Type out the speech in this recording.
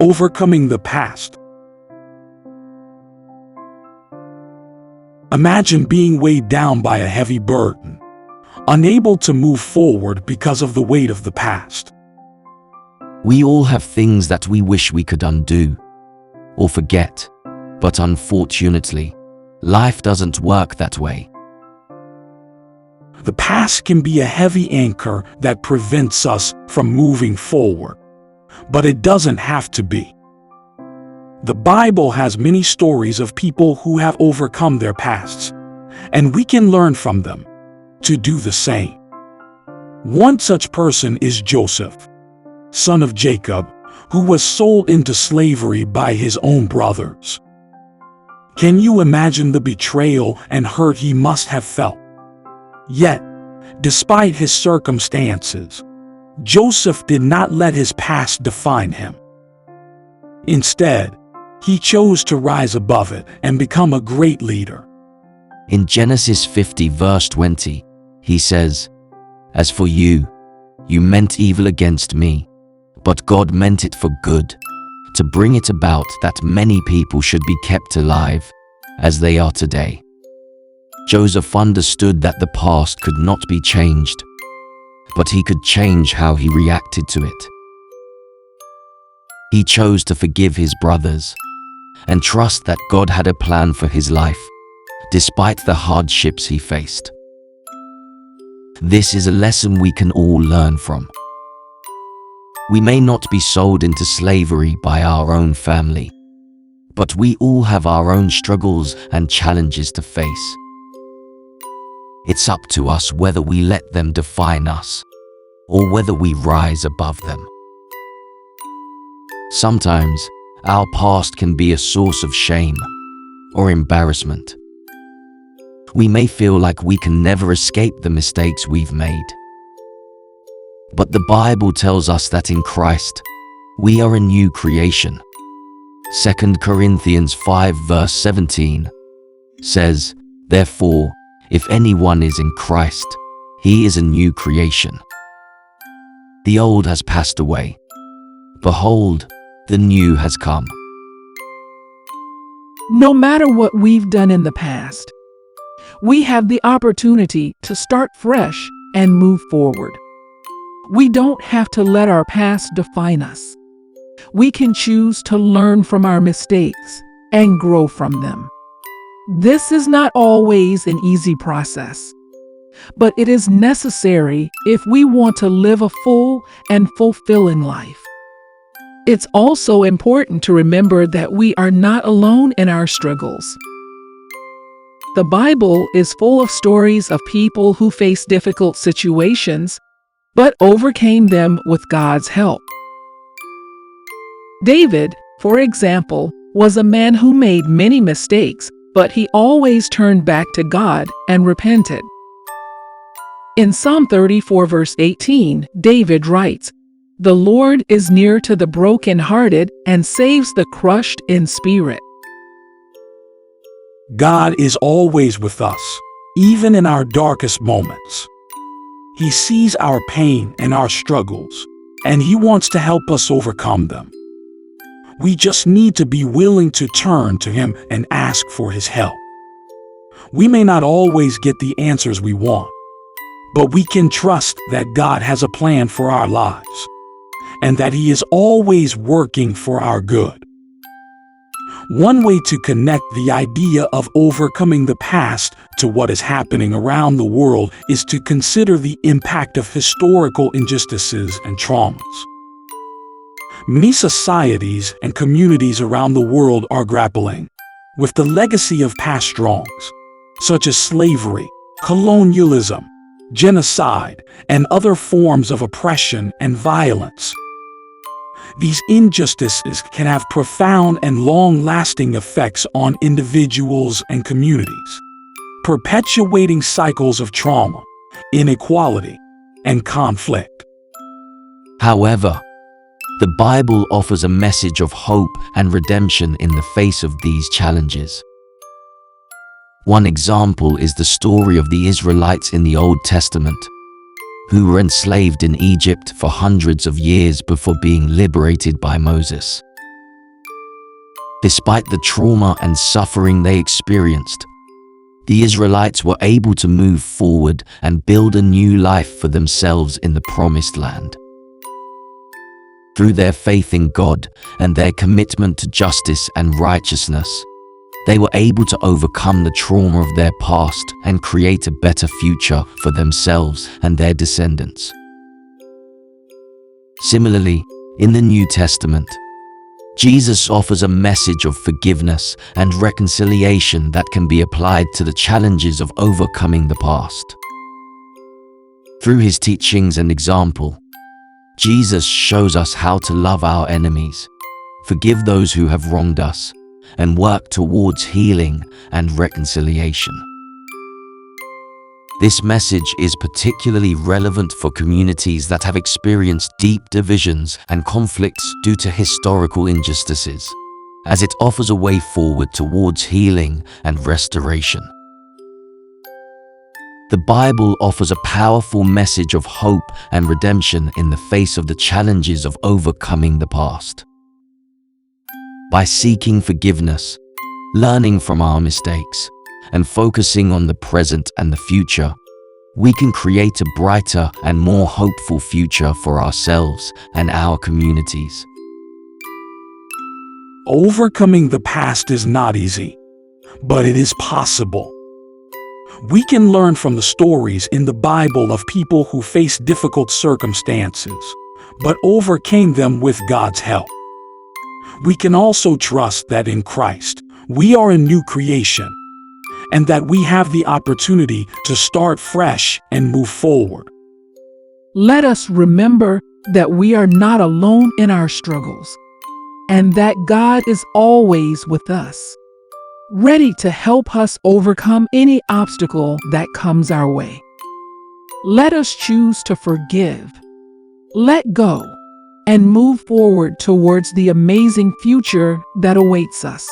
Overcoming the past. Imagine being weighed down by a heavy burden, unable to move forward because of the weight of the past. We all have things that we wish we could undo or forget, but unfortunately, life doesn't work that way. The past can be a heavy anchor that prevents us from moving forward, but it doesn't have to be. The Bible has many stories of people who have overcome their pasts, and we can learn from them to do the same. One such person is Joseph, son of Jacob, who was sold into slavery by his own brothers. Can you imagine the betrayal and hurt he must have felt? Yet, despite his circumstances, Joseph did not let his past define him. Instead, he chose to rise above it and become a great leader. In Genesis 50 verse 20, he says, "As for you, you meant evil against me, but God meant it for good, to bring it about that many people should be kept alive, as they are today." Joseph understood that the past could not be changed, but he could change how he reacted to it. He chose to forgive his brothers and trust that God had a plan for his life, despite the hardships he faced. This is a lesson we can all learn from. We may not be sold into slavery by our own family, but we all have our own struggles and challenges to face. It's up to us whether we let them define us or whether we rise above them. Sometimes, our past can be a source of shame or embarrassment. We may feel like we can never escape the mistakes we've made. But the Bible tells us that in Christ, we are a new creation. 2 Corinthians 5 verse 17 says, "Therefore, if anyone is in Christ, he is a new creation. The old has passed away. Behold, the new has come." No matter what we've done in the past, we have the opportunity to start fresh and move forward. We don't have to let our past define us. We can choose to learn from our mistakes and grow from them. This is not always an easy process, but it is necessary if we want to live a full and fulfilling life. It's also important to remember that we are not alone in our struggles. The Bible is full of stories of people who faced difficult situations, but overcame them with God's help. David, for example, was a man who made many mistakes, but he always turned back to God and repented. In Psalm 34 verse 18, David writes, "The Lord is near to the brokenhearted and saves the crushed in spirit." God is always with us, even in our darkest moments. He sees our pain and our struggles, and He wants to help us overcome them. We just need to be willing to turn to Him and ask for His help. We may not always get the answers we want, but we can trust that God has a plan for our lives, and that He is always working for our good. One way to connect the idea of overcoming the past to what is happening around the world is to consider the impact of historical injustices and traumas. Many societies and communities around the world are grappling with the legacy of past wrongs, such as slavery, colonialism, genocide, and other forms of oppression and violence. These injustices can have profound and long-lasting effects on individuals and communities, perpetuating cycles of trauma, inequality, and conflict. However, the Bible offers a message of hope and redemption in the face of these challenges. One example is the story of the Israelites in the Old Testament, who were enslaved in Egypt for hundreds of years before being liberated by Moses. Despite the trauma and suffering they experienced, the Israelites were able to move forward and build a new life for themselves in the Promised Land. Through their faith in God and their commitment to justice and righteousness, they were able to overcome the trauma of their past and create a better future for themselves and their descendants. Similarly, in the New Testament, Jesus offers a message of forgiveness and reconciliation that can be applied to the challenges of overcoming the past. Through his teachings and example, Jesus shows us how to love our enemies, forgive those who have wronged us, and work towards healing and reconciliation. This message is particularly relevant for communities that have experienced deep divisions and conflicts due to historical injustices, as it offers a way forward towards healing and restoration. The Bible offers a powerful message of hope and redemption in the face of the challenges of overcoming the past. By seeking forgiveness, learning from our mistakes, and focusing on the present and the future, we can create a brighter and more hopeful future for ourselves and our communities. Overcoming the past is not easy, but it is possible. We can learn from the stories in the Bible of people who faced difficult circumstances, but overcame them with God's help. We can also trust that in Christ, we are a new creation, and that we have the opportunity to start fresh and move forward. Let us remember that we are not alone in our struggles, and that God is always with us, ready to help us overcome any obstacle that comes our way. Let us choose to forgive, let go, and move forward towards the amazing future that awaits us.